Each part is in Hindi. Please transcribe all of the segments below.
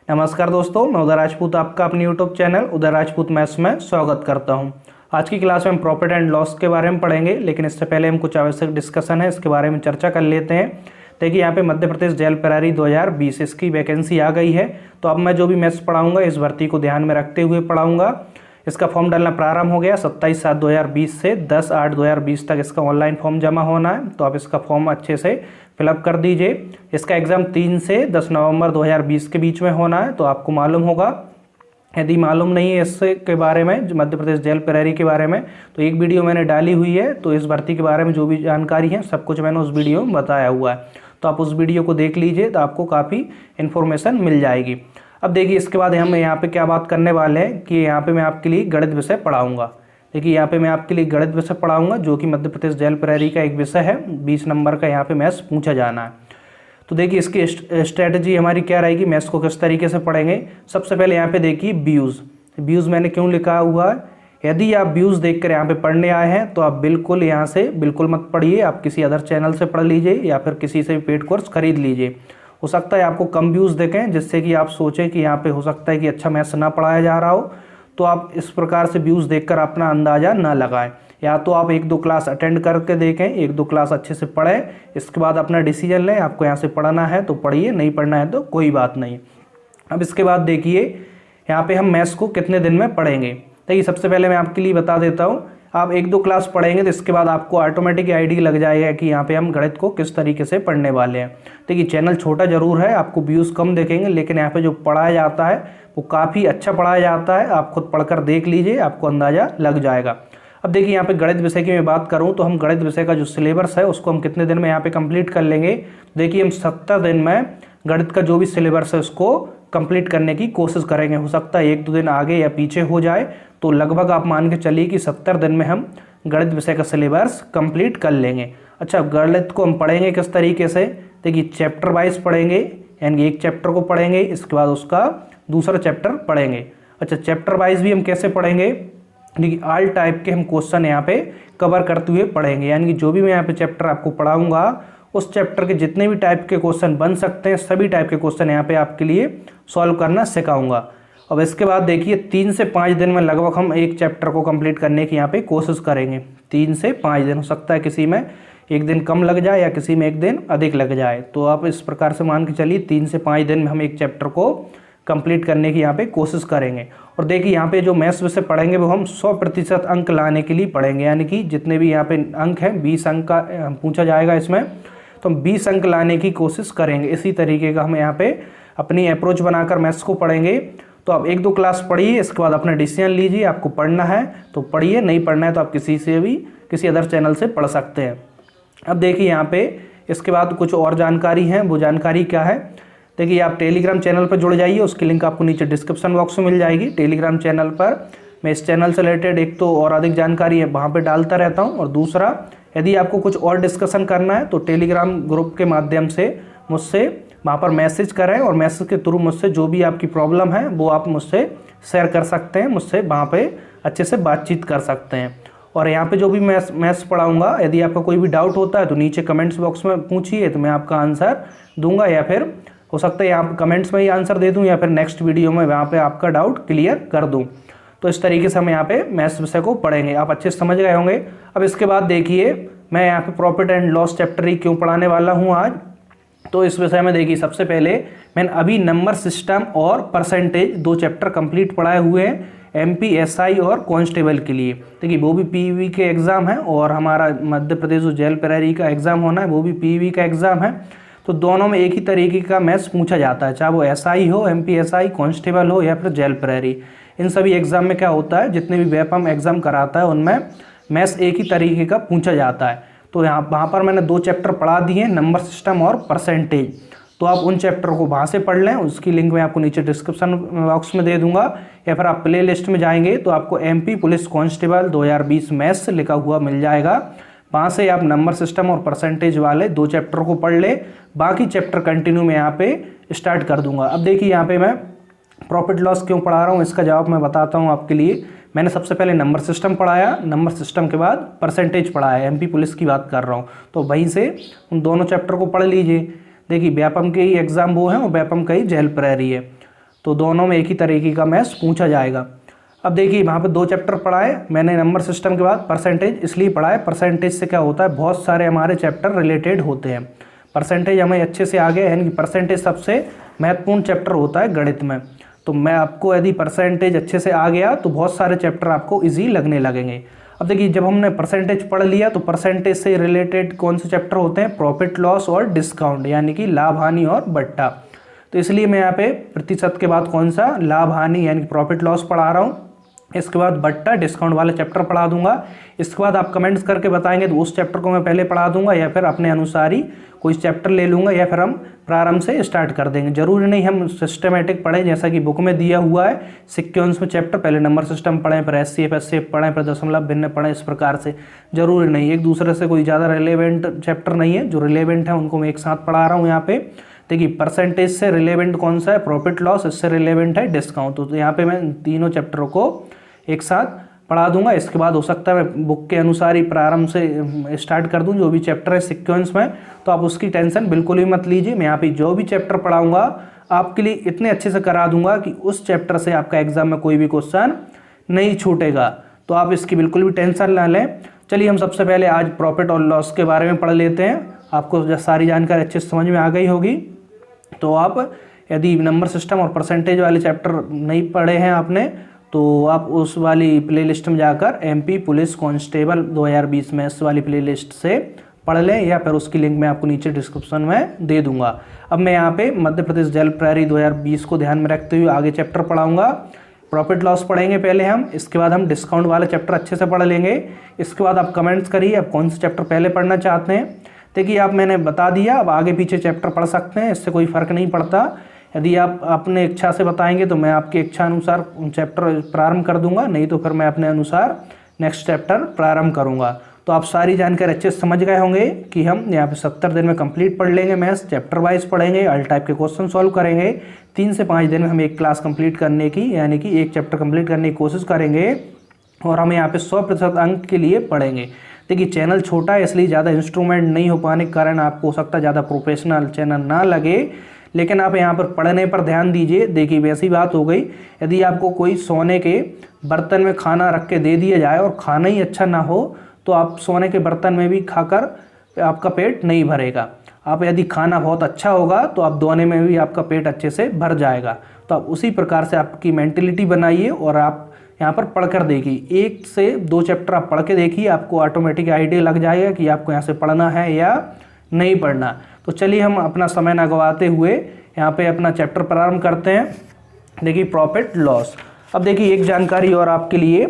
नमस्कार दोस्तों, मैं उदय राजपूत आपका अपने यूट्यूब चैनल उदय राजपूत मैथ्स में स्वागत करता हूं। आज की क्लास में हम प्रॉफिट एंड लॉस के बारे में पढ़ेंगे, लेकिन इससे पहले हम कुछ आवश्यक डिस्कशन है इसके बारे में चर्चा कर लेते हैं। देखिए यहाँ पे मध्य प्रदेश जेल प्रहरी 2020 इसकी वैकेंसी आ गई है। तो अब मैं जो भी मैथ्स पढ़ाऊँगा इस भर्ती को ध्यान में रखते हुए पढ़ाऊँगा। इसका फॉर्म डालना प्रारंभ हो गया 27/7/2020 से 10/8/2020 तक इसका ऑनलाइन फॉर्म जमा होना है। तो आप इसका फॉर्म अच्छे से फिलअप कर दीजिए। इसका एग्ज़ाम 3 से 10 नवंबर 2020 के बीच में होना है। तो आपको मालूम होगा, यदि मालूम नहीं है इससे के बारे में, मध्य प्रदेश जेल प्रहरी के बारे में, तो एक वीडियो मैंने डाली हुई है। तो इस भर्ती के बारे में जो भी जानकारी है सब कुछ मैंने उस वीडियो में बताया हुआ है। तो आप उस वीडियो को देख लीजिए, तो आपको काफ़ी इन्फॉर्मेशन मिल जाएगी। अब देखिए इसके बाद हम यहाँ पे क्या बात करने वाले हैं कि यहाँ पे मैं आपके लिए गणित विषय पढ़ाऊँगा। देखिए यहाँ पे मैं आपके लिए गणित विषय पढ़ाऊँगा जो कि मध्य प्रदेश जेल प्रहरी का एक विषय है। 20 नंबर का यहाँ पे मैथ्स पूछा जाना है। तो देखिए इसकी स्ट्रेटजी हमारी क्या रहेगी, मैथ्स को किस तरीके से पढ़ेंगे। सबसे पहले यहाँ पे देखिए व्यूज़ मैंने क्यों लिखा हुआ है। यदि आप व्यूज़ देख कर यहाँ पे पढ़ने आए हैं तो आप बिल्कुल यहाँ से बिल्कुल मत पढ़िए। आप किसी अदर चैनल से पढ़ लीजिए या फिर किसी से भी पेड कोर्स खरीद लीजिए। हो सकता है आपको कम व्यूज़ देखें, जिससे कि आप सोचें कि यहाँ पे हो सकता है कि अच्छा मैथ्स ना पढ़ाया जा रहा हो। तो आप इस प्रकार से व्यूज़ देखकर अपना अंदाज़ा ना लगाएं। या तो आप 1-2 क्लास अटेंड करके देखें, 1-2 क्लास अच्छे से पढ़ें, इसके बाद अपना डिसीजन लें। आपको यहाँ से पढ़ना है तो पढ़िए, नहीं पढ़ना है तो कोई बात नहीं। अब इसके बाद देखिए यहाँ पे हम मैथ्स को कितने दिन में पढ़ेंगे। देखिए सबसे पहले मैं आपके लिए बता देता हूँ, आप 1-2 क्लास पढ़ेंगे तो इसके बाद आपको ऑटोमेटिक आइडिया लग जाएगा कि यहाँ पे हम गणित को किस तरीके से पढ़ने वाले हैं। देखिए चैनल छोटा जरूर है, आपको व्यूज़ कम देखेंगे, लेकिन यहाँ पे जो पढ़ाया जाता है वो काफ़ी अच्छा पढ़ाया जाता है। आप खुद पढ़कर देख लीजिए, आपको अंदाज़ा लग जाएगा। अब देखिए यहाँ पे गणित विषय की मैं बात करूँ तो हम गणित विषय का जो सिलेबस है उसको हम कितने दिन में यहाँ पे कंप्लीट कर लेंगे। देखिए हम 70 दिन में गणित का जो भी सिलेबस है उसको कंप्लीट करने की कोशिश करेंगे। हो सकता है 1-2 दिन आगे या पीछे हो जाए, तो लगभग आप मान के चलिए कि 70 दिन में हम गणित विषय का सिलेबस कंप्लीट कर लेंगे। अच्छा, गणित को हम पढ़ेंगे किस तरीके से। देखिए चैप्टर वाइज पढ़ेंगे, यानी एक चैप्टर को पढ़ेंगे, इसके बाद उसका दूसरा चैप्टर पढ़ेंगे। अच्छा, चैप्टर वाइज भी हम कैसे पढ़ेंगे, देखिए ऑल टाइप के हम क्वेश्चन यहाँ पे कवर करते हुए पढ़ेंगे। यानी कि जो भी मैं यहाँ पे चैप्टर आपको पढ़ाऊँगा उस चैप्टर के जितने भी टाइप के क्वेश्चन बन सकते हैं सभी टाइप के क्वेश्चन यहाँ पे आपके लिए सॉल्व करना सिखाऊंगा। अब इसके बाद देखिए 3 से 5 दिन में लगभग हम एक चैप्टर को कंप्लीट करने की यहाँ पे कोशिश करेंगे। 3 से 5 दिन, हो सकता है किसी में 1 दिन कम लग जाए या किसी में 1 दिन अधिक लग जाए। तो आप इस प्रकार से मान के चलिए 3 से 5 दिन में हम एक चैप्टर को कंप्लीट करने की यहाँ पे कोशिश करेंगे। और देखिए यहाँ पे जो मैथ्स विषय पढ़ेंगे वो हम 100% अंक लाने के लिए पढ़ेंगे। यानी कि जितने भी यहाँ पे अंक हैं 20 अंक का पूछा जाएगा इसमें, तो हम 20 अंक लाने की कोशिश करेंगे। इसी तरीके का हम यहाँ पे अपनी अप्रोच बनाकर मैथ्स को पढ़ेंगे। तो आप 1-2 क्लास पढ़िए, इसके बाद अपना डिसीजन लीजिए। आपको पढ़ना है तो पढ़िए, नहीं पढ़ना है तो आप किसी से भी किसी अदर चैनल से पढ़ सकते हैं। अब देखिए यहाँ पे इसके बाद कुछ और जानकारी है। वो जानकारी क्या है, देखिए आप टेलीग्राम चैनल पर जुड़ जाइए, उसकी लिंक आपको नीचे डिस्क्रिप्शन बॉक्स में मिल जाएगी। टेलीग्राम चैनल पर मैं इस चैनल से रिलेटेड एक तो और अधिक जानकारी है वहाँ पे डालता रहता हूँ, और दूसरा यदि आपको कुछ और डिस्कशन करना है तो टेलीग्राम ग्रुप के माध्यम से मुझसे वहाँ पर मैसेज करें, और मैसेज के थ्रू मुझसे जो भी आपकी प्रॉब्लम है वो आप मुझसे शेयर कर सकते हैं, मुझसे वहाँ पे अच्छे से बातचीत कर सकते हैं। और यहाँ पे जो भी मैथ्स पढ़ाऊँगा, यदि आपका कोई भी डाउट होता है तो नीचे कमेंट्स बॉक्स में पूछिए, तो मैं आपका आंसर दूंगा, या फिर हो सकता है आप कमेंट्स में ही आंसर दे दूं, या फिर नेक्स्ट वीडियो में वहाँ पे आपका डाउट क्लियर कर दूं। तो इस तरीके से हम यहाँ पे मैथ्स विषय को पढ़ेंगे। आप अच्छे से समझ गए होंगे। अब इसके बाद देखिए मैं यहाँ पे प्रॉफिट एंड लॉस चैप्टर ही क्यों पढ़ाने वाला हूँ आज। तो इस विषय में देखिए सबसे पहले मैंने अभी नंबर सिस्टम और परसेंटेज 2 चैप्टर कंप्लीट पढ़ाए हुए हैं MP SI और कांस्टेबल के लिए। देखिए वो भी PV के एग्ज़ाम है, और हमारा मध्य प्रदेश जो जेल प्रहरी का एग्ज़ाम होना है वो भी PV का एग्ज़ाम है। तो दोनों में एक ही तरीके का मैथ्स पूछा जाता है, चाहे वो SI हो, MP SI, कांस्टेबल हो या फिर जेल प्रहरी। इन सभी एग्ज़ाम में क्या होता है, जितने भी व्यापम एग्ज़ाम कराता है उनमें मैथ्स एक ही तरीके का पूछा जाता है। तो वहाँ पर मैंने 2 चैप्टर पढ़ा दिए, नंबर सिस्टम और परसेंटेज। तो आप उन चैप्टर को वहाँ से पढ़ लें, उसकी लिंक मैं आपको नीचे डिस्क्रिप्शन बॉक्स में दे दूंगा, या फिर आप प्ले लिस्ट में जाएंगे तो आपको MP पुलिस कांस्टेबल 2020 मैथ्स लिखा हुआ मिल जाएगा। वहाँ से आप नंबर सिस्टम और परसेंटेज वाले 2 चैप्टर को पढ़ ले, बाकी चैप्टर कंटिन्यू मैं यहाँ पे स्टार्ट कर दूंगा। अब देखिए यहाँ पे मैं प्रॉफिट लॉस क्यों पढ़ा रहा हूँ इसका जवाब मैं बताता हूँ आपके लिए। मैंने सबसे पहले नंबर सिस्टम पढ़ाया, नंबर सिस्टम के बाद परसेंटेज पढ़ाया, MP पुलिस की बात कर रहा हूँ, तो वहीं से उन दोनों चैप्टर को पढ़ लीजिए। देखिए व्यापम के ही एग्ज़ाम वो हैं और व्यापम का ही जेल प्रहरी है। तो दोनों में एक ही तरीके का मैथ्स पूछा जाएगा। अब देखिए वहाँ पे 2 चैप्टर पढ़ाए मैंने नंबर सिस्टम के बाद परसेंटेज इसलिए पढ़ाए, परसेंटेज से क्या होता है बहुत सारे हमारे चैप्टर रिलेटेड होते हैं। परसेंटेज हमें अच्छे से आ गया, यानी कि परसेंटेज सबसे महत्वपूर्ण चैप्टर होता है गणित में। तो मैं आपको यदि परसेंटेज अच्छे से आ गया तो बहुत सारे चैप्टर आपको ईजी लगने लगेंगे। अब देखिए जब हमने परसेंटेज पढ़ लिया तो परसेंटेज से रिलेटेड कौन से चैप्टर होते हैं, प्रॉफिट लॉस और डिस्काउंट, यानी कि लाभ हानि और बट्टा। तो इसलिए मैं यहाँ पे प्रतिशत के बाद कौन सा लाभ हानि यानी कि प्रॉफिट लॉस पढ़ा रहा हूँ, इसके बाद बट्टा डिस्काउंट वाला चैप्टर पढ़ा दूंगा। इसके बाद आप कमेंट्स करके बताएंगे तो उस चैप्टर को मैं पहले पढ़ा दूंगा या फिर अपने अनुसार ही कोई चैप्टर ले लूंगा या फिर हम प्रारंभ से स्टार्ट कर देंगे। जरूरी नहीं हम सिस्टमेटिक पढ़ें जैसा कि बुक में दिया हुआ है सिक्वेंस में चैप्टर, पहले नंबर सिस्टम पढ़ें फिर एचसीएफ एचसीएफ पढ़ें फिर दशमलव भिन्न पढ़ें, इस प्रकार से जरूरी नहीं। एक दूसरे से कोई ज़्यादा रिलेवेंट चैप्टर नहीं है, जो रिलेवेंट है उनको मैं एक साथ पढ़ा रहा हूँ यहाँ पे। देखिए परसेंटेज से रिलेवेंट कौन सा है, प्रॉफिट लॉस, इससे रिलेवेंट है डिस्काउंट। तो यहाँ पे मैं तीनों चैप्टरों को एक साथ पढ़ा दूंगा। इसके बाद हो सकता है मैं बुक के अनुसार ही प्रारंभ से स्टार्ट कर दूं जो भी चैप्टर है सीक्वेंस में, तो आप उसकी टेंशन बिल्कुल भी मत लीजिए। मैं यहाँ पे जो भी चैप्टर पढ़ाऊंगा आपके लिए इतने अच्छे से करा दूंगा कि उस चैप्टर से आपका एग्जाम में कोई भी क्वेश्चन नहीं छूटेगा, तो आप इसकी बिल्कुल भी टेंशन ना लें। चलिए हम सबसे पहले आज प्रॉफिट और लॉस के बारे में पढ़ लेते हैं। आपको जब सारी जानकारी अच्छे से समझ में आ गई होगी तो आप यदि नंबर सिस्टम और परसेंटेज वाले चैप्टर नहीं पढ़े हैं आपने तो आप उस वाली प्लेलिस्ट में जाकर एमपी पुलिस कांस्टेबल 2020 में इस वाली प्लेलिस्ट से पढ़ लें, या फिर उसकी लिंक मैं आपको नीचे डिस्क्रिप्शन में दे दूंगा। अब मैं यहाँ पे मध्य प्रदेश जल प्रहरी 2020 को ध्यान में रखते हुए आगे चैप्टर पढ़ाऊंगा। प्रॉफिट लॉस पढ़ेंगे पहले हम, इसके बाद हम डिस्काउंट वाले चैप्टर अच्छे से पढ़ लेंगे। इसके बाद आप कमेंट्स करिए आप कौन से चैप्टर पहले पढ़ना चाहते हैं। देखिए आप मैंने बता दिया, अब आगे पीछे चैप्टर पढ़ सकते हैं, इससे कोई फ़र्क नहीं पड़ता। यदि आप अपने इच्छा से बताएंगे तो मैं आपकी इच्छा अनुसार चैप्टर प्रारंभ कर दूंगा, नहीं तो फिर मैं अपने अनुसार नेक्स्ट चैप्टर प्रारंभ करूंगा। तो आप सारी जानकारी अच्छे से समझ गए होंगे कि हम यहाँ पे 70 दिन में कंप्लीट पढ़ लेंगे मैथ्स, चैप्टर वाइज पढ़ेंगे, ऑल टाइप के क्वेश्चन सॉल्व करेंगे। 3 से 5 दिन में हम एक क्लास कंप्लीट करने की यानी कि एक चैप्टर कंप्लीट करने की कोशिश करेंगे और हम यहाँ पे 100% अंक के लिए पढ़ेंगे। देखिए चैनल छोटा है इसलिए ज़्यादा इंस्ट्रूमेंट नहीं हो पाने के कारण आपको हो सकता है ज़्यादा प्रोफेशनल चैनल ना लगे, लेकिन आप यहाँ पर पढ़ने पर ध्यान दीजिए। देखिए वैसी बात हो गई, यदि आपको कोई सोने के बर्तन में खाना रख के दे दिया जाए और खाना ही अच्छा ना हो तो आप सोने के बर्तन में भी खाकर आपका पेट नहीं भरेगा। आप यदि खाना बहुत अच्छा होगा तो आप दोने में भी आपका पेट अच्छे से भर जाएगा। तो आप उसी प्रकार से आपकी मेंटलिटी बनाइए और आप यहाँ पर पढ़कर देखिए, 1 से 2 चैप्टर आप पढ़ के देखिए, आपको ऑटोमेटिक आइडिया लग जाएगा कि आपको यहाँ से पढ़ना है या नहीं पढ़ना। तो चलिए हम अपना समय ना गवाते हुए यहाँ पे अपना चैप्टर प्रारंभ करते हैं। देखिए प्रॉफिट लॉस। अब देखिए एक जानकारी और आपके लिए,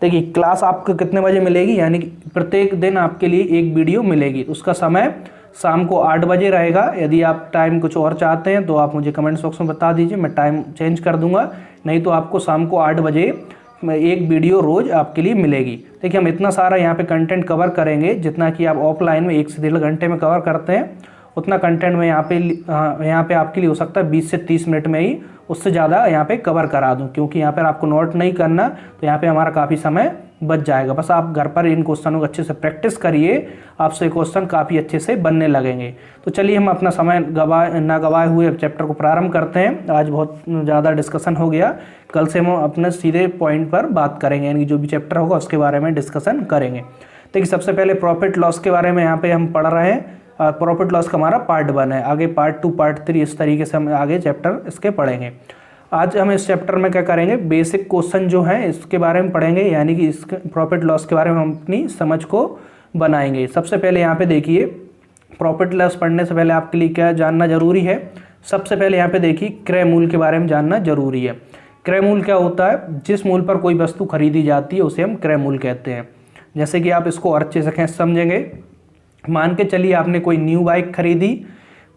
देखिए क्लास आपको कितने बजे मिलेगी, यानी कि प्रत्येक दिन आपके लिए एक वीडियो मिलेगी। उसका समय शाम को 8 बजे रहेगा। यदि आप टाइम कुछ और चाहते हैं तो आप मुझे कमेंट बॉक्स में बता दीजिए, मैं टाइम चेंज कर दूंगा। नहीं तो आपको शाम को 8 बजे एक वीडियो रोज़ आपके लिए मिलेगी। देखिए हम इतना सारा यहाँ पे कंटेंट कवर करेंगे जितना कि आप ऑफलाइन में 1 से 1.5 घंटे में कवर करते हैं, उतना कंटेंट में यहाँ पे आपके लिए हो सकता है 20 से 30 मिनट में ही उससे ज़्यादा यहाँ पे कवर करा दूँ, क्योंकि यहाँ पर आपको नोट नहीं करना, तो यहाँ पे हमारा काफ़ी समय बच जाएगा। बस आप घर पर इन क्वेश्चनों को अच्छे से प्रैक्टिस करिए, आपसे क्वेश्चन काफ़ी अच्छे से बनने लगेंगे। तो चलिए हम अपना समय ना गवाए हुए चैप्टर को प्रारंभ करते हैं। आज बहुत ज़्यादा डिस्कशन हो गया, कल से हम अपने सीधे पॉइंट पर बात करेंगे, यानी जो भी चैप्टर होगा उसके बारे में डिस्कशन करेंगे। देखिए सबसे पहले प्रॉफिट लॉस के बारे में यहाँ पे हम पढ़ रहे हैं। प्रॉफिट लॉस का हमारा पार्ट 1 है, आगे पार्ट 2 पार्ट 3 इस तरीके से हम आगे चैप्टर इसके पढ़ेंगे। आज हम इस चैप्टर में क्या करेंगे, बेसिक क्वेश्चन जो हैं इसके बारे में पढ़ेंगे, यानी कि इस प्रॉफिट लॉस के बारे में हम अपनी समझ को बनाएंगे। सबसे पहले यहाँ पे देखिए, प्रॉफिट लॉस पढ़ने से पहले आपके लिए क्या जानना जरूरी है। सबसे पहले यहाँ पे देखिए क्रय मूल्य के बारे में जानना जरूरी है। क्रय मूल्य क्या होता है, जिस मूल्य पर कोई वस्तु खरीदी जाती है उसे हम क्रय मूल्य कहते हैं। जैसे कि आप इसको और अच्छे से समझेंगे, मान के चलिए आपने कोई न्यू बाइक खरीदी,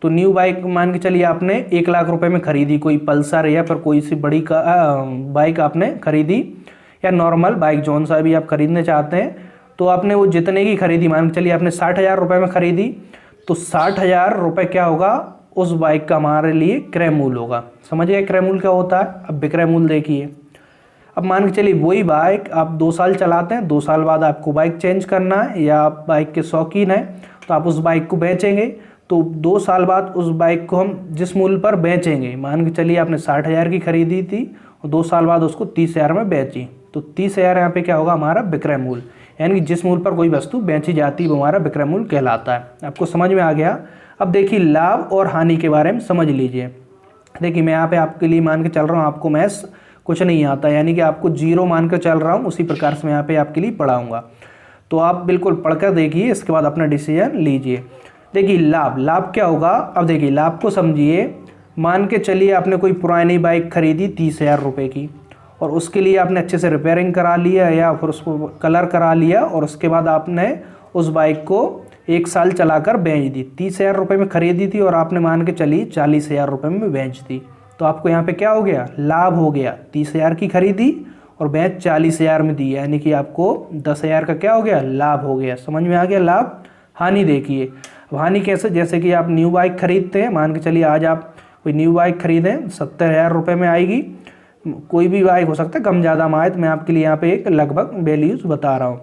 तो न्यू बाइक मान के चलिए आपने 1 लाख रुपए में खरीदी, कोई पल्सर या फिर कोई सी बड़ी बाइक आपने खरीदी, या नॉर्मल बाइक जौन सा भी आप खरीदने चाहते हैं, तो आपने वो जितने की खरीदी, मान के चलिए आपने 60,000 रुपये में खरीदी, तो 60,000 रुपये क्या होगा, उस बाइक का हमारे लिए क्रय मूल्य होगा। समझिए क्रय मूल्य क्या होता है। अब विक्रय मूल्य देखिए, अब मान के चलिए वही बाइक आप 2 साल चलाते हैं, 2 साल बाद आपको बाइक चेंज करना है, या आप बाइक के शौकीन हैं तो आप उस बाइक को बेचेंगे, तो 2 साल बाद उस बाइक को हम जिस मूल्य पर बेचेंगे, मान के चलिए आपने 60,000 की खरीदी थी और 2 साल बाद उसको 30,000 में बेची, तो 30,000 यहाँ पे क्या होगा हमारा विक्रय मूल्य, यानी कि जिस मूल्य पर कोई वस्तु बेची जाती है वो हमारा विक्रय मूल्य कहलाता है। आपको समझ में आ गया। अब देखिए लाभ और हानि के बारे में समझ लीजिए। देखिए मैं यहाँ पे आपके लिए मान के चल रहा हूँ, आपको मैथ्स कुछ नहीं आता, यानी कि आपको 0 मान कर चल रहा हूँ, उसी प्रकार से मैं यहाँ पे आपके लिए पढ़ाऊँगा। तो आप बिल्कुल पढ़कर देखिए, इसके बाद अपना डिसीजन लीजिए। देखिए लाभ क्या होगा। अब देखिए लाभ को समझिए। मान के चलिए आपने कोई पुरानी बाइक खरीदी 30,000 रुपये की, और उसके लिए आपने अच्छे से रिपेयरिंग करा लिया या फिर उसको कलर करा लिया, और उसके बाद आपने उस बाइक को 1 साल चलाकर बेच दी। 30,000 रुपये में खरीदी थी और आपने मान के चली 40,000 रुपये में बेच दी, तो आपको यहाँ पे क्या हो गया, लाभ हो गया। 30,000 की खरीदी और बेच 40,000 में दी, यानी कि आपको 10,000 का क्या हो गया, लाभ हो गया। समझ में आ गया लाभ। हानि देखिए, हानि कैसे, जैसे कि आप न्यू बाइक खरीदते हैं, मान के चलिए आज आप कोई न्यू बाइक खरीदें 70,000 रुपये में आएगी, कोई भी बाइक हो सकता है कम ज़्यादा में आए, तो मैं आपके लिए यहाँ पे एक लगभग वैल्यूज़ बता रहा हूँ।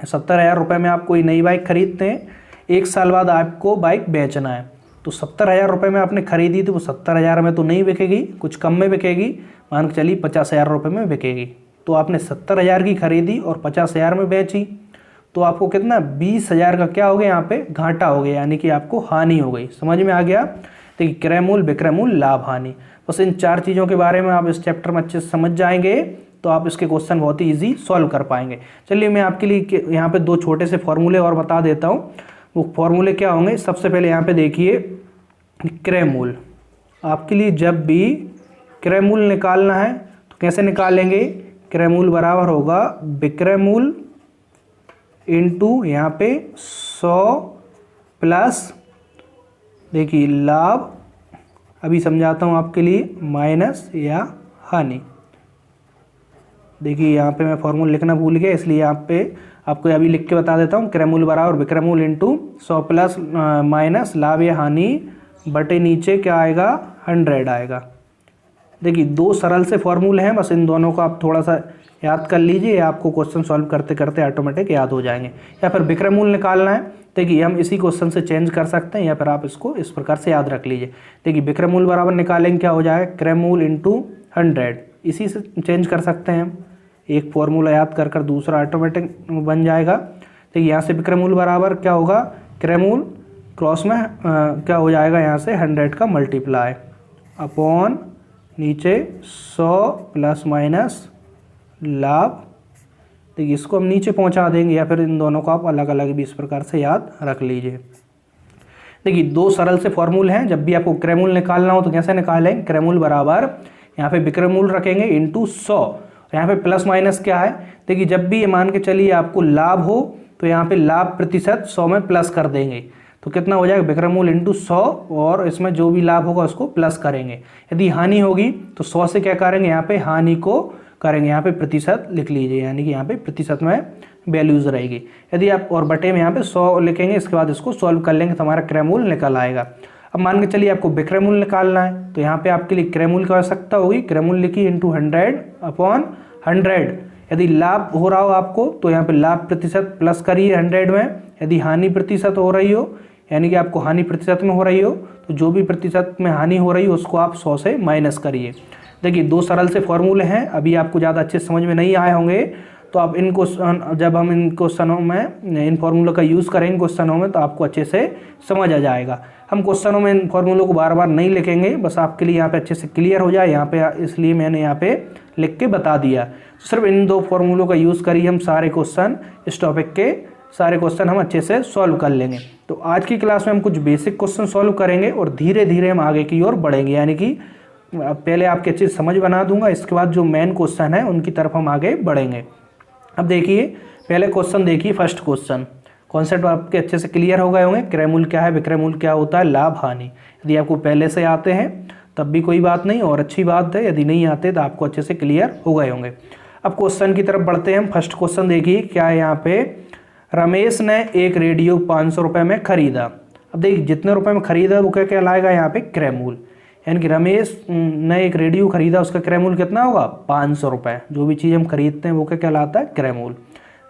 70,000 रुपये में आप कोई नई बाइक खरीदते हैं, 1 साल बाद आपको बाइक बेचना है, तो 70,000 रुपये में आपने खरीदी तो वो 70,000 में तो नहीं बिकेगी, कुछ कम में बिकेगी, मान के चलिए 50,000 रुपये में बिकेगी। तो आपने 70,000 की खरीदी और 50,000 में बेची, तो आपको कितना 20,000 का क्या हो गया, यहाँ पे घाटा हो गया, यानी कि आपको हानि हो गई। समझ में आ गया। देखिए क्रय मूल्य, विक्रय मूल्य, लाभ, हानि, बस इन 4 चीज़ों के बारे में आप इस चैप्टर में अच्छे से समझ जाएंगे तो आप इसके क्वेश्चन बहुत ही ईजी सॉल्व कर पाएंगे। चलिए मैं आपके लिए यहाँ पे 2 छोटे से फॉर्मूले और बता देता हूँ। वो फॉर्मूले क्या होंगे, सबसे पहले यहाँ पे देखिए क्रय मूल्य। आपके लिए जब भी क्रय मूल्य निकालना है तो कैसे निकालेंगे, क्रय मूल्य बराबर होगा विक्रय मूल्य इंटू यहाँ पे 100 प्लस, देखिए लाभ, अभी समझाता हूँ आपके लिए, माइनस या हानि। देखिए यहाँ पे मैं फॉर्मूला लिखना भूल गया, इसलिए यहाँ पे आपको अभी लिख के बता देता हूँ। क्रय मूल्य बराबर विक्रय मूल्य इंटू 100 प्लस माइनस लाभ या हानि बटे नीचे क्या आएगा, 100 आएगा। देखिए 2 सरल से फॉर्मूले हैं, बस इन दोनों को आप थोड़ा सा याद कर लीजिए, आपको क्वेश्चन सॉल्व करते करते ऑटोमेटिक याद हो जाएंगे। या फिर विक्रय मूल्य निकालना है, देखिए हम इसी क्वेश्चन से चेंज कर सकते हैं, या फिर आप इसको इस प्रकार से याद रख लीजिए। देखिए विक्रय मूल्य बराबर निकालेंगे क्या हो जाएगा, क्रय मूल्य इंटू 100, इसी से चेंज कर सकते हैं हम। एक फॉर्मूला याद कर कर दूसरा ऑटोमेटिक बन जाएगा। देखिए यहाँ से विक्रय मूल्य बराबर क्या होगा, क्रय मूल्य क्रॉस में क्या हो जाएगा, यहाँ से 100 का मल्टीप्लाई अपॉन नीचे 100 प्लस माइनस लाभ। देखिए इसको हम नीचे पहुंचा देंगे, या फिर इन दोनों को आप अलग अलग भी इस प्रकार से याद रख लीजिए। देखिए 2 सरल से फॉर्मूले हैं, जब भी आपको क्रय मूल्य निकालना हो तो कैसे निकालें, क्रय मूल्य बराबर यहाँ पे विक्रय मूल्य रखेंगे इंटू 100, यहाँ पे प्लस माइनस क्या है, देखिए जब भी ये मान के चलिए आपको लाभ हो तो यहाँ पे लाभ प्रतिशत 100 में प्लस कर देंगे, तो कितना हो जाएगा, विक्रय मूल्य इंटू 100, और इसमें जो भी लाभ होगा उसको प्लस करेंगे। यदि हानि होगी तो 100 से क्या करेंगे, यहाँ पे हानि को करेंगे, यहाँ पे प्रतिशत लिख लीजिए, यानी कि यहाँ पे प्रतिशत में वैल्यूज रहेगी। यदि आप और बटे में यहाँ पे 100 लिखेंगे, इसके बाद इसको सॉल्व कर लेंगे तो हमारा क्रय मूल्य निकल आएगा। अब मान के चलिए आपको विक्रय मूल्य निकालना है, तो यहाँ पे आपके लिए क्रय मूल्य की आवश्यकता होगी, क्रय मूल्य लिखिए इंटू 100 अपॉन 100। यदि लाभ हो रहा हो आपको तो यहाँ पे लाभ प्रतिशत प्लस करिए 100 में, यदि हानि प्रतिशत हो रही हो, यानी कि आपको हानि प्रतिशत में हो रही हो, तो जो भी प्रतिशत में हानि हो रही हो उसको आप 100 से माइनस करिए। देखिए 2 सरल से फॉर्मूले हैं, अभी आपको ज़्यादा अच्छे समझ में नहीं आए होंगे, तो आप इन क्वेश्चन, जब हम इन क्वेश्चनों में इन फॉर्मूलों का यूज़ करेंगे क्वेश्चनों में, तो आपको अच्छे से समझ आ जाएगा। हम क्वेश्चनों में इन फॉर्मूलों को बार बार नहीं लिखेंगे, बस आपके लिए यहाँ पे अच्छे से क्लियर हो जाए यहाँ पे, इसलिए मैंने यहाँ पे लिख के बता दिया। सिर्फ इन 2 फॉर्मूलों का यूज़ करिए, हम सारे क्वेश्चन, इस टॉपिक के सारे क्वेश्चन हम अच्छे से सॉल्व कर लेंगे। तो आज की क्लास में हम कुछ बेसिक क्वेश्चन सॉल्व करेंगे और धीरे धीरे हम आगे की ओर बढ़ेंगे, यानी कि पहले आपकी अच्छी समझ बना दूंगा, इसके बाद जो मेन क्वेश्चन है उनकी तरफ हम आगे बढ़ेंगे। अब देखिए पहले क्वेश्चन देखिए, फर्स्ट क्वेश्चन, कॉन्सेप्ट आपके अच्छे से क्लियर हो गए होंगे। क्रय मूल्य क्या है, विक्रय मूल्य क्या होता है, लाभ हानि। यदि आपको पहले से आते हैं तब भी कोई बात नहीं और अच्छी बात है, यदि नहीं आते तो आपको अच्छे से क्लियर हो गए होंगे। अब क्वेश्चन की तरफ बढ़ते हैं हम। फर्स्ट क्वेश्चन देखिए क्या है यहाँ पे, रमेश ने एक रेडियो 500 रुपये में खरीदा। अब देखिए जितने रुपए में खरीदा वो क्या कहलाएगा यहाँ पे, क्रय मूल्य, यानी कि रमेश ने एक रेडियो खरीदा, उसका क्रय मूल्य कितना होगा, 500 रुपये। जो भी चीज़ हम खरीदते हैं वो क्या कहलाता है, क्रय मूल्य।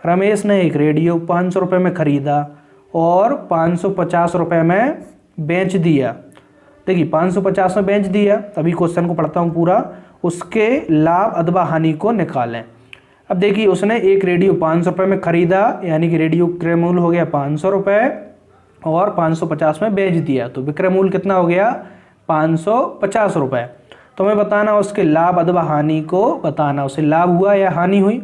रमेश ने एक रेडियो 500 रुपये में खरीदा और 550 रुपये में बेच दिया, देखिए 550 में बेच दिया। अभी क्वेश्चन को पढ़ता हूँ पूरा। उसके लाभ अथवा हानि को निकालें। अब देखिए उसने एक रेडियो 500 रुपये में खरीदा, यानी कि रेडियो क्रय मूल्य हो गया 500 रुपये और 550 में बेच दिया, तो विक्रय मूल्य कितना हो गया 550 रुपये। तो हमें बताना उसके लाभ अथवा हानि को बताना, उसे लाभ हुआ या हानि हुई।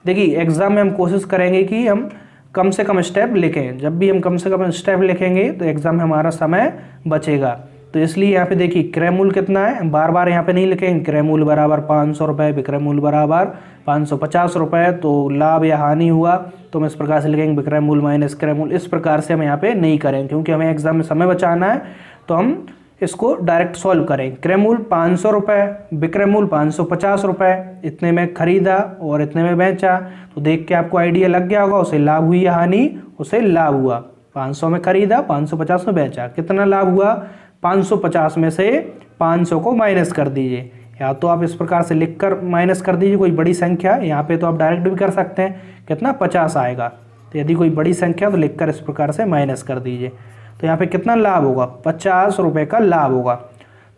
देखिए एग्जाम में हम कोशिश करेंगे कि हम कम से कम स्टेप लिखें। जब भी हम कम से कम स्टेप लिखेंगे तो एग्जाम में हमारा समय बचेगा। तो इसलिए यहाँ पे देखिए क्रय मूल्य कितना है, हम बार बार यहाँ पे नहीं लिखेंगे। क्रय मूल्य बराबर 500 रुपये, विक्रय मूल्य बराबर 550 रुपये। तो लाभ या हानि हुआ तो हम इस प्रकार से लिखेंगे विक्रय मूल्य माइनस क्रय मूल्य। इस प्रकार से हम यहाँ पे नहीं करेंगे, क्योंकि हमें एग्जाम में समय बचाना है। तो हम इसको डायरेक्ट सॉल्व करें। क्रय मूल्य 500 रुपये, विक्रय मूल्य 550 रुपये, इतने में खरीदा और इतने में बेचा। तो देख के आपको आइडिया लग गया होगा उसे लाभ हुई या हानि। उसे लाभ हुआ, 500 में खरीदा, 550 में बेचा। कितना लाभ हुआ 550 में से 500 को माइनस कर दीजिए, या तो आप इस प्रकार से लिखकर माइनस कर दीजिए कोई बड़ी संख्या। यहाँ पे तो आप डायरेक्ट भी कर सकते हैं, कितना 50 आएगा। तो यदि कोई बड़ी संख्या तो लिखकर इस प्रकार से माइनस कर दीजिए। तो यहाँ पे कितना लाभ होगा 50 रुपये का लाभ होगा।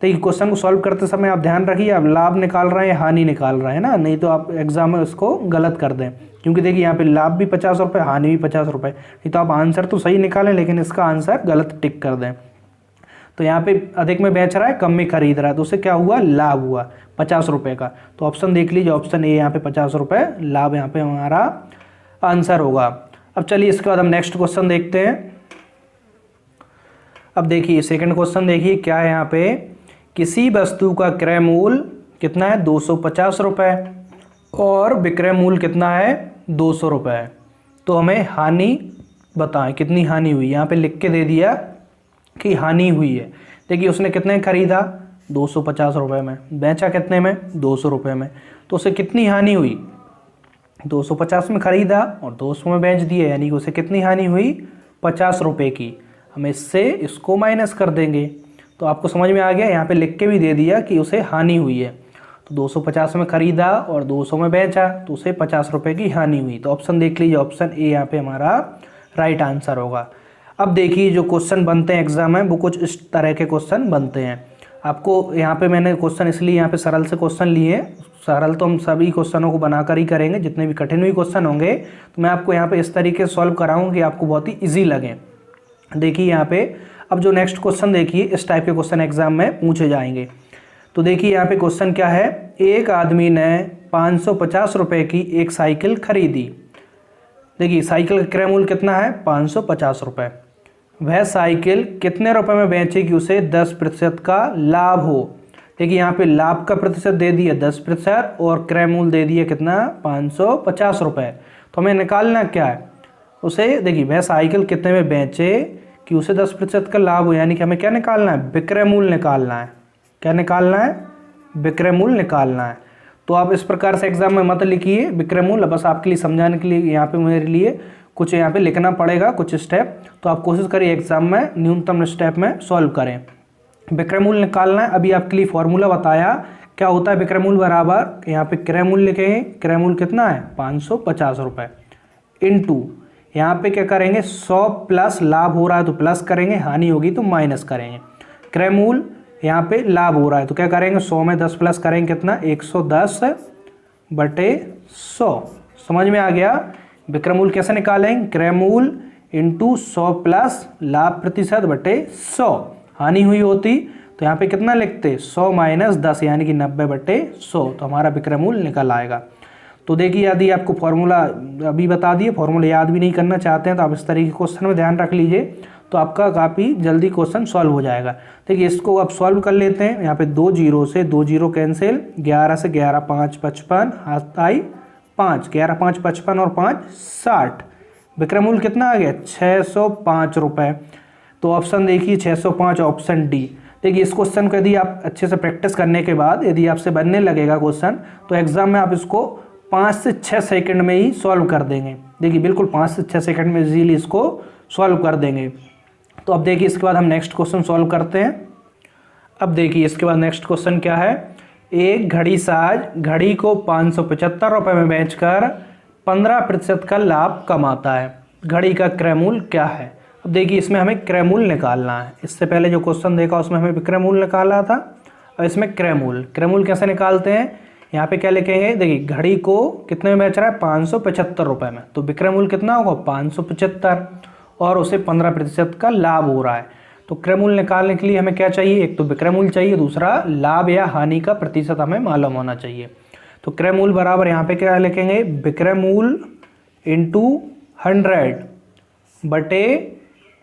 तो ये क्वेश्चन को सॉल्व करते समय आप ध्यान रखिए आप लाभ निकाल रहे हैं या हानि निकाल रहे हैं ना, नहीं तो आप एग्जाम में उसको गलत कर दें। क्योंकि देखिए यहाँ पे लाभ भी 50 रुपये, हानि भी 50 रुपये, नहीं तो आप आंसर तो सही निकालें लेकिन इसका आंसर गलत टिक कर दें। तो यहाँ पे अधिक में बेच रहा है, कम में खरीद रहा है, तो उससे क्या हुआ लाभ हुआ 50 रुपये का। तो ऑप्शन देख लीजिए, ऑप्शन ए यहाँ पे 50 रुपये लाभ यहाँ पे हमारा आंसर होगा। अब चलिए इसके बाद हम नेक्स्ट क्वेश्चन देखते हैं। अब देखिए सेकंड क्वेश्चन देखिए क्या है यहाँ पे, किसी वस्तु का क्रय मूल्य कितना है 250 रुपये और विक्रय मूल्य कितना है 200 रुपये। तो हमें हानि बताएं कितनी हानि हुई। यहाँ पे लिख के दे दिया कि हानि हुई है। देखिए उसने कितने खरीदा 250 रुपये में, बेचा कितने में 200 रुपये में, तो उसे कितनी हानि हुई 250 में खरीदा और 200 में बेच दिया, यानी कि उसे कितनी हानि हुई 50 रुपये की। हम इससे इसको माइनस कर देंगे। तो आपको समझ में आ गया, यहाँ पे लिख के भी दे दिया कि उसे हानि हुई है। तो 250 में खरीदा और 200 में बेचा तो उसे 50 रुपये की हानि हुई। तो ऑप्शन देख लीजिए, ऑप्शन ए यहाँ पे हमारा राइट आंसर होगा। अब देखिए जो क्वेश्चन बनते हैं एग्जाम में वो कुछ इस तरह के क्वेश्चन बनते हैं। आपको यहाँ पे मैंने क्वेश्चन इसलिए यहाँ पे सरल से क्वेश्चन लिए हैं। सरल तो हम सभी क्वेश्चनों को बनाकर ही करेंगे, जितने भी कठिन हुई क्वेश्चन होंगे तो मैं आपको यहाँ पे इस तरीके से सॉल्व कराऊंगा कि आपको बहुत ही ईजी लगे। देखिए यहाँ पे अब जो नेक्स्ट क्वेश्चन देखिए, इस टाइप के क्वेश्चन एग्जाम में पूछे जाएंगे। तो देखिए यहाँ पे क्वेश्चन क्या है, एक आदमी ने 550 रुपये की एक साइकिल खरीदी। देखिए साइकिल का क्रय मूल्य कितना है 550 रुपये। वह साइकिल कितने रुपए में बेचे कि उसे 10% का लाभ हो। देखिए यहाँ पे लाभ का प्रतिशत दे दिया 10% और क्रय मूल्य दे दिया कितना 550 रुपये। तो हमें निकालना क्या है उसे, देखिए वह साइकिल कितने में बेचे कि उसे 10% का लाभ हो, यानी कि हमें क्या निकालना है विक्रय मूल्य निकालना है। क्या निकालना है विक्रय मूल्य निकालना है। तो आप इस प्रकार से एग्जाम में मत लिखिए विक्रय मूल्य, बस आपके लिए समझाने के लिए यहाँ पे मेरे लिए कुछ यहाँ पे लिखना पड़ेगा कुछ स्टेप। तो आप कोशिश करिए एग्जाम में न्यूनतम स्टेप में सॉल्व करें। विक्रय मूल्य निकालना है। अभी आपके लिए फॉर्मूला बताया क्या होता है विक्रय मूल्य बराबर, यहाँ पे क्रय मूल्य लिखेंगे, क्रय मूल्य कितना है 550 रुपये इंटू यहाँ पे क्या करेंगे 100 प्लस लाभ हो रहा है तो प्लस करेंगे, हानि होगी तो माइनस करेंगे। क्रय मूल्य यहाँ पे लाभ हो रहा है तो क्या करेंगे 100 में 10 प्लस करेंगे कितना 110/100। समझ में आ गया। विक्रय मूल्य कैसे निकालेंगे, क्रय मूल्य इंटू 100 प्लस लाभ प्रतिशत बटे 100। हानि हुई होती तो यहाँ पे कितना लिखते 100 माइनस 10 यानी कि 90/100, तो हमारा विक्रय मूल्य निकल आएगा। तो देखिए यदि आपको फॉर्मूला अभी बता दिए, फॉर्मूला याद भी नहीं करना चाहते हैं तो आप इस तरीके के क्वेश्चन में ध्यान रख लीजिए, तो आपका काफ़ी जल्दी क्वेश्चन सॉल्व हो जाएगा। देखिए इसको आप सॉल्व कर लेते हैं। यहाँ पे 2 जीरो से 2 जीरो कैंसिल, 11 से 11 5 55, हाथ आई 5, 11 5 55 और 5 60। विक्रय मूल्य कितना आ गया 605 रुपये। तो ऑप्शन देखिए 605 ऑप्शन डी। देखिए इस क्वेश्चन को यदि आप अच्छे से प्रैक्टिस करने के बाद यदि आपसे बनने लगेगा क्वेश्चन तो एग्जाम में आप इसको 5 से 6 सेकंड में ही सॉल्व कर देंगे। देखिए बिल्कुल 5 से 6 सेकंड में इजीली इसको सॉल्व कर देंगे। तो अब देखिए इसके बाद हम नेक्स्ट क्वेश्चन सॉल्व करते हैं। अब देखिए इसके बाद नेक्स्ट क्वेश्चन क्या है, एक घड़ी साज घड़ी को 575 रुपये में बेचकर 15% का लाभ कमाता है। घड़ी का क्रय मूल्य क्या है। अब देखिए इसमें हमें क्रय मूल्य निकालना है। इससे पहले जो क्वेश्चन देखा उसमें हमें विक्रय मूल्य निकाला था, और इसमें क्रय मूल्य कैसे निकालते हैं, यहाँ पे क्या लिखेंगे, देखिए घड़ी को कितने में बेच रहा है, 575 रुपये में, तो विक्रय मूल्य कितना होगा 575, और उसे 15% का लाभ हो रहा है। तो क्रय मूल्य निकालने के लिए हमें क्या चाहिए, एक तो विक्रय मूल्य चाहिए, दूसरा लाभ या हानि का प्रतिशत हमें मालूम होना चाहिए। तो क्रय मूल्य बराबर यहाँ पे क्या लिखेंगे, विक्रय मूल्य इंटू 100 बटे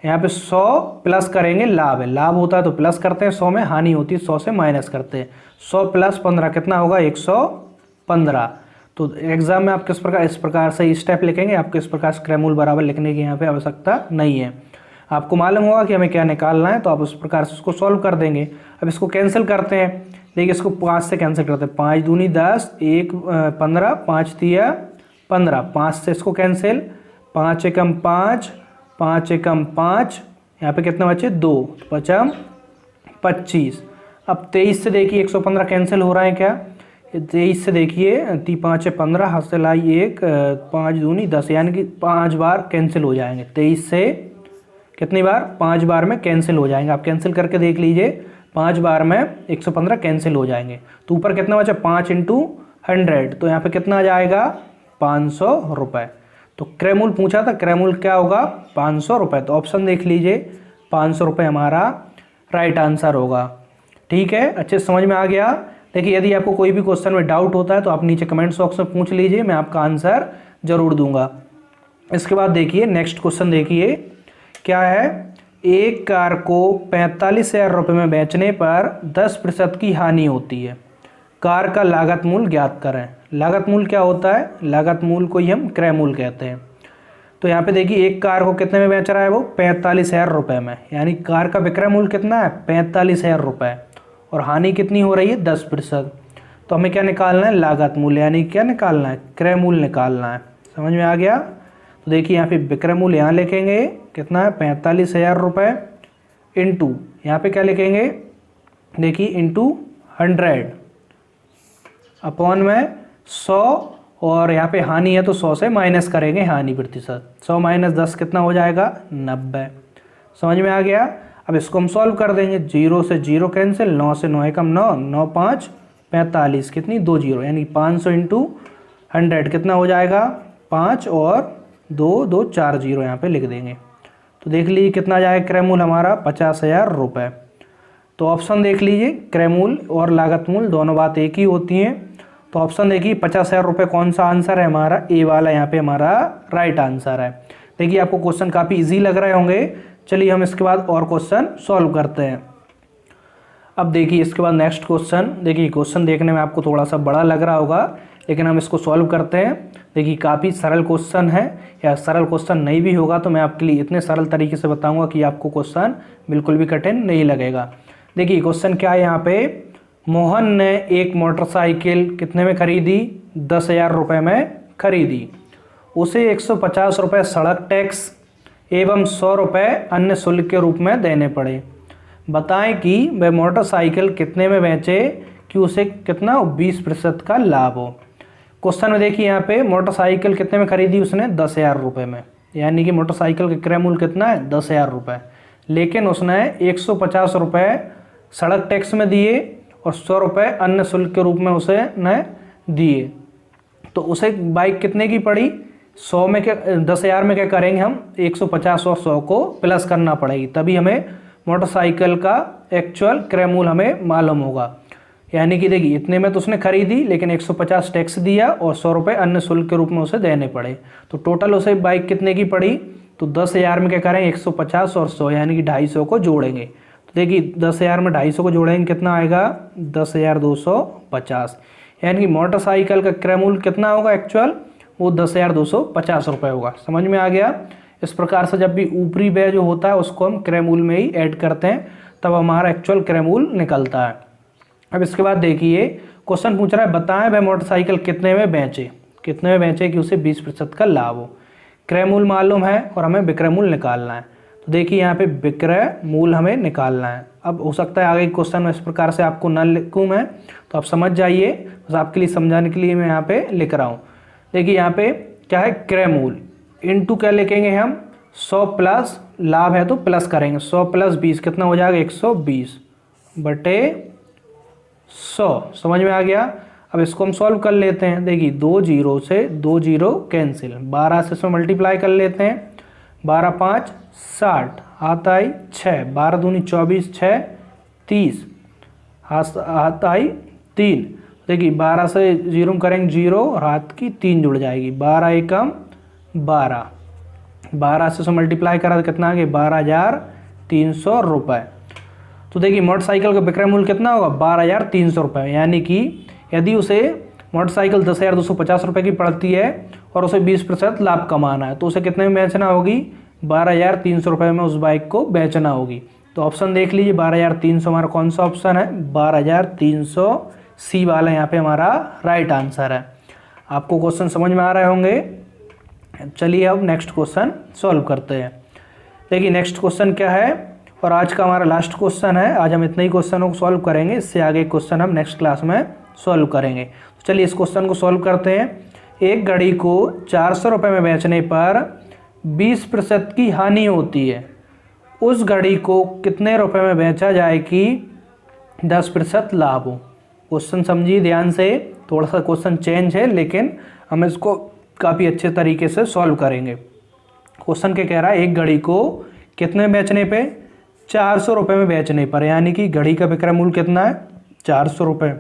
यहाँ पे 100 प्लस करेंगे लाभ है, लाभ होता है तो प्लस करते हैं, 100 में हानि होती है 100 से माइनस करते हैं, 100 प्लस 15 कितना होगा 115। तो एग्जाम में आप इस प्रकार से स्टेप लिखेंगे, आपको इस प्रकार से क्रय मूल्य बराबर लिखने की यहाँ पे आवश्यकता नहीं है। आपको मालूम होगा कि हमें क्या निकालना है, तो आप उस प्रकार से उसको सॉल्व कर देंगे। अब इसको कैंसिल करते हैं, देखिए इसको 5 से कैंसिल करते हैं, 5 दूनी 10, 1 15, 5 तिया 15, 5 से इसको कैंसिल, 5 एकम 5, 5 एकम 5, यहाँ पे कितना बचे 2, 5 25। अब 23 से देखिए 115 कैंसिल हो रहा है क्या, 23 से देखिए 5 15, हाथ से लाई 1, 5 दूनी 10, यानी कि 5 बार कैंसिल हो जाएंगे। 23 से कितनी बार, 5 बार में कैंसिल हो जाएंगे। आप कैंसिल करके देख लीजिए, 5 बार में 115 कैंसिल हो जाएंगे। तो ऊपर कितना बचा 5 इंटू 100, तो यहाँ पे कितना आ जाएगा 500 रुपये। तो क्रय मूल्य पूछा था, क्रय मूल्य क्या होगा 500 रुपये। तो ऑप्शन देख लीजिए, 500 रुपये हमारा राइट आंसर होगा। ठीक है, अच्छे से समझ में आ गया। देखिए यदि आपको कोई भी क्वेश्चन में डाउट होता है तो आप नीचे कमेंट बॉक्स में पूछ लीजिए, मैं आपका आंसर जरूर दूंगा। इसके बाद देखिए नेक्स्ट क्वेश्चन देखिए क्या है, एक कार को 45,000 रुपये में बेचने पर 10% की हानि होती है, कार का लागत मूल्य ज्ञात करें। लागत मूल्य क्या होता है, लागत मूल्य को ही हम क्रय मूल्य कहते हैं। तो यहाँ पे देखिए एक कार को कितने में बेच रहा है वो 45,000 रुपये में, यानी कार का विक्रय मूल्य कितना है 45,000 रुपये, और हानि कितनी हो रही है 10%। तो हमें क्या निकालना है, लागत मूल्य, यानी क्या निकालना है, क्रय मूल्य निकालना है। समझ में आ गया। तो देखिए यहाँ पे विक्रय मूल्य यहाँ लिखेंगे कितना है 45,000 रुपये, इंटू यहाँ पे क्या लिखेंगे, देखिए इंटू 100 अपॉन में 100, और यहाँ पे हानि है तो 100 से माइनस करेंगे हानि प्रतिशत, 100 माइनस 10 कितना हो जाएगा 90। समझ में आ गया। अब इसको हम सॉल्व कर देंगे, 0 से 0 कैंसिल, 9 से 9 एकम 9, 9 5 45, कितनी 2 0, यानी 500 इंटू 100 कितना हो जाएगा 5 और 2 2 4 0 यहाँ पे लिख देंगे। तो देख लीजिए कितना जाएगा क्रय मूल्य हमारा 50,000 रुपये। तो ऑप्शन देख लीजिए, क्रय मूल्य और लागत मूल्य दोनों बात एक ही होती हैं। तो ऑप्शन देखिए 50,000 रुपये कौन सा आंसर है हमारा, ए वाला यहाँ पे हमारा राइट आंसर है। देखिए आपको क्वेश्चन काफ़ी इजी लग रहे होंगे। चलिए हम इसके बाद और क्वेश्चन सॉल्व करते हैं। अब देखिए इसके बाद नेक्स्ट क्वेश्चन, देखिए क्वेश्चन देखने में आपको थोड़ा सा बड़ा लग रहा होगा, लेकिन हम इसको सॉल्व करते हैं। देखिए काफ़ी सरल क्वेश्चन है, या सरल क्वेश्चन नहीं भी होगा तो मैं आपके लिए इतने सरल तरीके से बताऊंगा कि आपको क्वेश्चन बिल्कुल भी कठिन नहीं लगेगा। देखिए क्वेश्चन क्या है यहाँ पे, मोहन ने एक मोटरसाइकिल कितने में खरीदी 10,000 रुपये में खरीदी, उसे 150 रुपये सड़क टैक्स एवं 100 रुपये अन्य शुल्क के रूप में देने पड़े। बताएं कि वह मोटरसाइकिल कितने में बेचे कि उसे कितना 20% का लाभ हो। क्वेश्चन में देखिए यहाँ पे मोटरसाइकिल कितने में खरीदी उसने 10,000 रुपये में, यानी कि मोटरसाइकिल का क्रय मूल्य कितना है 10,000 रुपये, लेकिन उसने 150 रुपये सड़क टैक्स में दिए और 100 रुपये अन्य शुल्क के रूप में उसे न दिए। तो उसे बाइक कितने की पड़ी, 100 में क्या 10,000 में क्या करेंगे हम 150 और 100 को प्लस करना पड़ेगी, तभी हमें मोटरसाइकिल का एक्चुअल क्रय मूल्य हमें मालूम होगा। यानी कि देखिए इतने में तो उसने खरीदी, लेकिन 150 टैक्स दिया और 100 रुपये अन्य शुल्क के रूप में उसे देने पड़े। तो टोटल उसे बाइक कितने की पड़ी, तो 10,000 में क्या करेंगे 150 और 100 यानी कि 250 को जोड़ेंगे। तो देखिए 10,000 में 250 को जोड़ेंगे कितना आएगा 10,250, यानी कि मोटरसाइकिल का क्रय मूल्य कितना होगा एक्चुअल, वो 10,250 रुपये होगा। समझ में आ गया। इस प्रकार से जब भी ऊपरी व्यय जो होता है उसको हम क्रय मूल्य में ही ऐड करते हैं, तब हमारा एक्चुअल क्रय मूल्य निकलता है। अब इसके बाद देखिए क्वेश्चन पूछ रहा है, बताएं वह मोटरसाइकिल कितने में बेचे, कितने में बेचे कि उसे 20% का लाभ हो। क्रय मूल्य मालूम है और हमें विक्रय मूल्य निकालना है। तो देखिए यहाँ पे विक्रय मूल्य हमें निकालना है। अब हो सकता है आगे क्वेश्चन में इस प्रकार से आपको न लिखूँ मैं, तो आप समझ जाइए, बस आपके लिए समझाने के लिए मैं यहाँ पे लिख रहा हूँ। देखिए यहाँ पे क्या है क्रय मूल्य, इनटू क्या लिखेंगे हम 100 प्लस लाभ है तो प्लस करेंगे, 100 प्लस 20 कितना हो जाएगा 120 बटे 100। समझ में आ गया। अब इसको हम सॉल्व कर लेते हैं। देखिए 2 जीरो से 2 जीरो कैंसिल, 12 से इसमें मल्टीप्लाई कर लेते हैं, 12 5 60 हाथ आई 6, 12 दूनी 24 6 30 हाथ आई 3। देखिए 12 से जीरो करेंगे 0 और हाथ की 3 जुड़ जाएगी, 12 एकम 12, 12 से मल्टीप्लाई करा तो कितना आ गया 12,300 रुपये। तो देखिए मोटरसाइकिल का विक्रय मूल्य कितना होगा 12,300 रुपये, यानी कि यदि उसे मोटरसाइकिल 10,250 रुपये की पड़ती है और उसे 20% लाभ कमाना है तो उसे कितने में बेचना होगी 12,300 रुपये में उस बाइक को बेचना होगी। तो ऑप्शन देख लीजिए 12,300 हमारा कौन सा ऑप्शन है 12,300 सी वाला यहाँ पे हमारा राइट आंसर है। आपको क्वेश्चन समझ में आ रहे होंगे। चलिए अब नेक्स्ट क्वेश्चन सॉल्व करते हैं। देखिए नेक्स्ट क्वेश्चन क्या है और आज का हमारा लास्ट क्वेश्चन है। आज हम इतने ही क्वेश्चनों को सॉल्व करेंगे, इससे आगे क्वेश्चन हम नेक्स्ट क्लास में सॉल्व करेंगे। तो चलिए इस क्वेश्चन को सॉल्व करते हैं। एक घड़ी को 400 रुपये में बेचने पर 20% की हानि होती है, उस घड़ी को कितने रुपए में बेचा जाए कि 10% लाभ हो। क्वेश्चन समझिए ध्यान से, थोड़ा सा क्वेश्चन चेंज है लेकिन हम इसको काफ़ी अच्छे तरीके से सॉल्व करेंगे। क्वेश्चन क्या कह रहा है, एक घड़ी को कितने बेचने पे 400 रुपये में बेचने पर, यानी कि घड़ी का विक्रय मूल्य कितना है 400 रुपये,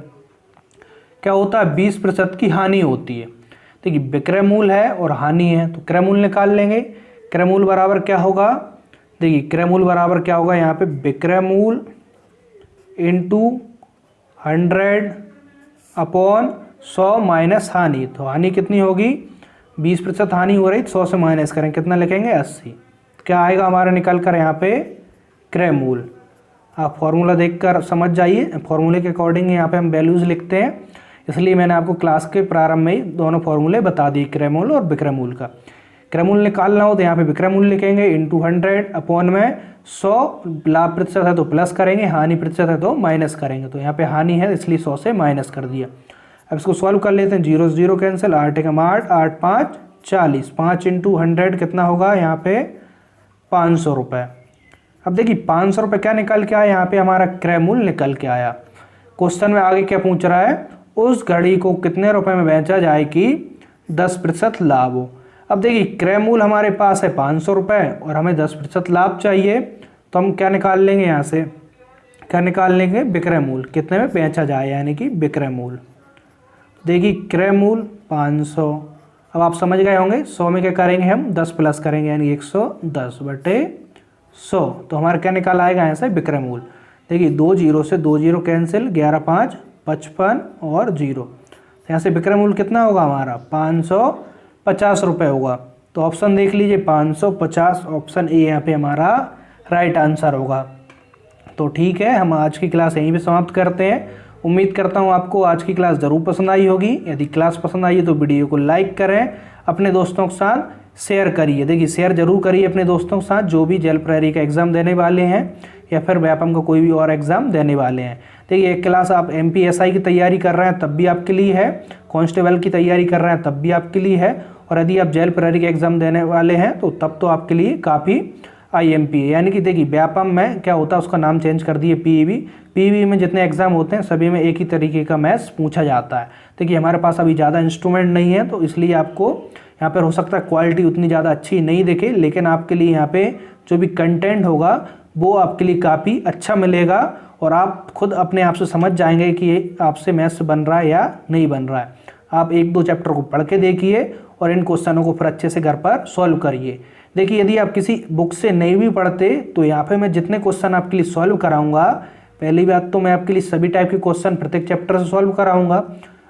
क्या होता है 20% की हानि होती है। देखिए विक्रय मूल्य है और हानि है तो क्रय मूल्य निकाल लेंगे। क्रय मूल्य बराबर क्या होगा, देखिए क्रय मूल्य बराबर क्या होगा यहाँ पे विक्रय मूल्य इंटू 100 अपॉन 100 माइनस हानि। तो हानि कितनी होगी 20% हानि हो रही, 100 से माइनस करें कितना लिखेंगे 80। क्या आएगा हमारा निकल कर यहाँ पे क्रय मूल्य। आप फॉर्मूला देखकर समझ जाइए, फॉर्मूले के अकॉर्डिंग यहाँ पे हम वैल्यूज़ लिखते हैं, इसलिए मैंने आपको क्लास के प्रारंभ में ही दोनों फॉर्मूले बता दिए, क्रय मूल्य और विक्रय मूल्य का। क्रय मूल्य निकालना हो तो यहाँ पे विक्रय मूल्य लिखेंगे इंटू 100 अपॉन में 100, लाभ प्रतिशत है तो प्लस करेंगे, हानि प्रतिशत है तो माइनस करेंगे। तो यहाँ पे हानि है इसलिए 100 से माइनस कर दिया। अब इसको सॉल्व कर लेते हैं, 0 से 0 कैंसिल, 8 एकम 8, 8 5 40, 5 इंटू 100 कितना होगा यहाँ पे 500 रुपये। अब देखिए 500 रुपये क्या निकल के आया, यहाँ पे हमारा क्रय मूल्य निकल के आया। क्वेश्चन में आगे क्या पूछ रहा है, उस घड़ी को कितने रुपए में बेचा जाए कि 10% लाभ हो। अब देखिए क्रय मूल्य हमारे पास है 500 रुपये और हमें 10% लाभ चाहिए, तो हम क्या निकाल लेंगे यहाँ से, क्या निकाल लेंगे विक्रय मूल्य, कितने में बेचा जाए यानी कि विक्रय मूल्य। देखिए क्रय मूल्य 500, अब आप समझ गए होंगे 100 में क्या करेंगे हम 10 प्लस करेंगे यानी 110 बटे 100। तो हमारा क्या निकाल आएगा यहाँ से विक्रय मूल्य। देखिए 2 जीरो से 2 जीरो कैंसिल, 11 5 55 और 0, तो यहाँ से विक्रय मूल्य कितना होगा हमारा 550 रुपये होगा। तो ऑप्शन देख लीजिए 550, ऑप्शन ए यहाँ पे हमारा राइट आंसर होगा। तो ठीक है, हम आज की क्लास यहीं पे समाप्त करते हैं। उम्मीद करता हूँ आपको आज की क्लास ज़रूर पसंद आई होगी। यदि क्लास पसंद आई है तो वीडियो को लाइक करें, अपने दोस्तों के साथ शेयर करिए। देखिए शेयर जरूर करिए अपने दोस्तों के साथ जो भी जेल प्रहरी का एग्ज़ाम देने वाले हैं या फिर व्यापम का कोई भी और एग्ज़ाम देने वाले हैं। देखिए एक क्लास आप MPSI की तैयारी कर रहे हैं तब भी आपके लिए है, कांस्टेबल की तैयारी कर रहे हैं तब भी आपके लिए है, और यदि आप जेल प्रहरी के एग्ज़ाम देने वाले हैं तो तब तो आपके लिए काफ़ी IMP है। यानी कि देखिए व्यापम में क्या होता है, उसका नाम चेंज कर दिए PEV में जितने एग्जाम होते हैं सभी में एक ही तरीके का मैथ्स पूछा जाता है। देखिए हमारे पास अभी ज़्यादा इंस्ट्रूमेंट नहीं है तो इसलिए आपको यहाँ पर हो सकता है क्वालिटी उतनी ज़्यादा अच्छी नहीं दिखे, लेकिन आपके लिए यहाँ पे जो भी कंटेंट होगा वो आपके लिए काफ़ी अच्छा मिलेगा और आप खुद अपने आप से समझ जाएंगे कि ये आपसे मैथ्स बन रहा है या नहीं बन रहा है। आप 1-2 चैप्टर को पढ़ के देखिए और इन क्वेश्चनों को फिर अच्छे से घर पर सॉल्व करिए। देखिए यदि आप किसी बुक से नहीं भी पढ़ते तो यहाँ पे मैं जितने क्वेश्चन आपके लिए सॉल्व कराऊंगा, पहली बात तो मैं आपके लिए सभी टाइप के क्वेश्चन प्रत्येक चैप्टर से सॉल्व कराऊंगा।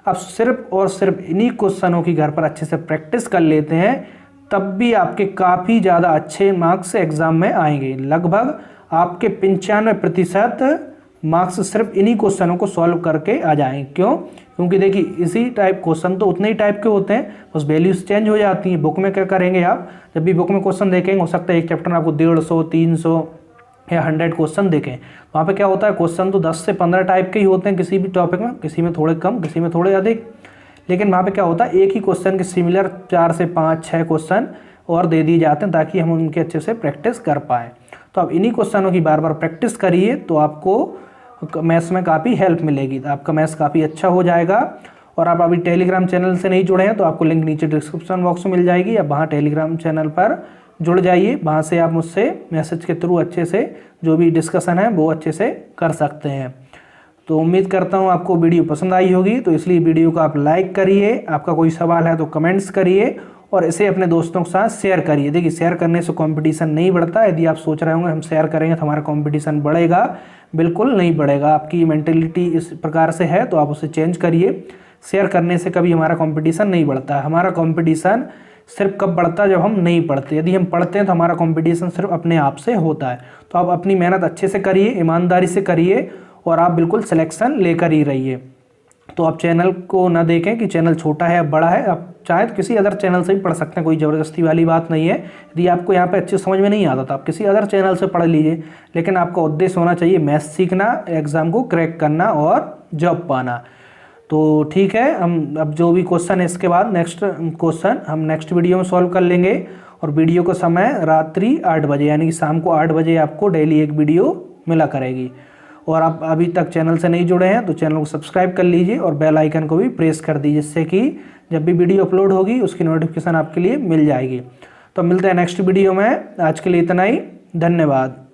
आप सिर्फ और सिर्फ इन्हीं क्वेश्चनों की घर पर अच्छे से प्रैक्टिस कर लेते हैं तब भी आपके काफ़ी ज़्यादा अच्छे मार्क्स एग्जाम में आएंगे। लगभग आपके 95% मार्क्स सिर्फ इन्हीं क्वेश्चनों को सॉल्व करके आ जाएंगे। क्यों? क्योंकि देखिए इसी टाइप क्वेश्चन तो उतने ही टाइप के होते हैं, बस वैल्यूज चेंज हो जाती हैं। बुक में क्या करेंगे, आप जब भी बुक में क्वेश्चन देखेंगे हो सकता है एक चैप्टर में आपको 150, 300 या 100 क्वेश्चन देखें। वहाँ पे क्या होता है, क्वेश्चन तो 10 से 15 टाइप के ही होते हैं किसी भी टॉपिक में, किसी में थोड़े कम, किसी में थोड़े अधिक, लेकिन वहाँ पे क्या होता है एक ही क्वेश्चन के सिमिलर 4 से 5-6 क्वेश्चन और दे दिए जाते हैं ताकि हम उनके अच्छे से प्रैक्टिस कर पाएँ। तो आप इन्हीं क्वेश्चनों की बार बार प्रैक्टिस करिए तो आपको मैथ्स में काफ़ी हेल्प मिलेगी, तो आपका मैथ्स काफ़ी अच्छा हो जाएगा। और आप अभी टेलीग्राम चैनल से नहीं जुड़े हैं तो आपको लिंक नीचे डिस्क्रिप्शन बॉक्स में मिल जाएगी, आप वहाँ टेलीग्राम चैनल पर जुड़ जाइए, वहाँ से आप मुझसे मैसेज के थ्रू अच्छे से जो भी डिस्कशन है वो अच्छे से कर सकते हैं। तो उम्मीद करता हूँ आपको वीडियो पसंद आई होगी, तो इसलिए वीडियो को आप लाइक करिए, आपका कोई सवाल है तो कमेंट्स करिए और इसे अपने दोस्तों के साथ शेयर करिए। देखिए शेयर करने से कंपटीशन नहीं बढ़ता। यदि आप सोच रहे होंगे हम शेयर करेंगे तो हमारा कंपटीशन बढ़ेगा, बिल्कुल नहीं बढ़ेगा। आपकी मेंटेलिटी इस प्रकार से है तो आप उसे चेंज करिए। शेयर करने से कभी हमारा कंपटीशन नहीं बढ़ता। हमारा कंपटीशन सिर्फ कब बढ़ता है जब हम नहीं पढ़ते। यदि हम पढ़ते हैं तो हमारा कंपटीशन सिर्फ अपने आप से होता है। तो आप अपनी मेहनत अच्छे से करिए, ईमानदारी से करिए और आप बिल्कुल सिलेक्शन लेकर ही रहिए। तो आप चैनल को ना देखें कि चैनल छोटा है या बड़ा है, आप चाहे तो किसी अदर चैनल से भी पढ़ सकते हैं, कोई ज़बरदस्ती वाली बात नहीं है। यदि आपको यहाँ पे अच्छे समझ में नहीं आता तो आप किसी अदर चैनल से पढ़ लीजिए, लेकिन आपका उद्देश्य होना चाहिए मैथ्स सीखना, एग्ज़ाम को क्रैक करना और जॉब पाना। तो ठीक है, हम अब जो भी क्वेश्चन है इसके बाद नेक्स्ट क्वेश्चन हम नेक्स्ट वीडियो में सॉल्व कर लेंगे। और वीडियो का समय रात्रि 8 बजे यानी कि शाम को 8 बजे आपको डेली एक वीडियो मिला करेगी। और आप अभी तक चैनल से नहीं जुड़े हैं तो चैनल को सब्सक्राइब कर लीजिए और बेल आइकन को भी प्रेस कर दीजिए, जिससे कि जब भी वीडियो अपलोड होगी उसकी नोटिफिकेशन आपके लिए मिल जाएगी। तो मिलते हैं नेक्स्ट वीडियो में, आज के लिए इतना ही, धन्यवाद।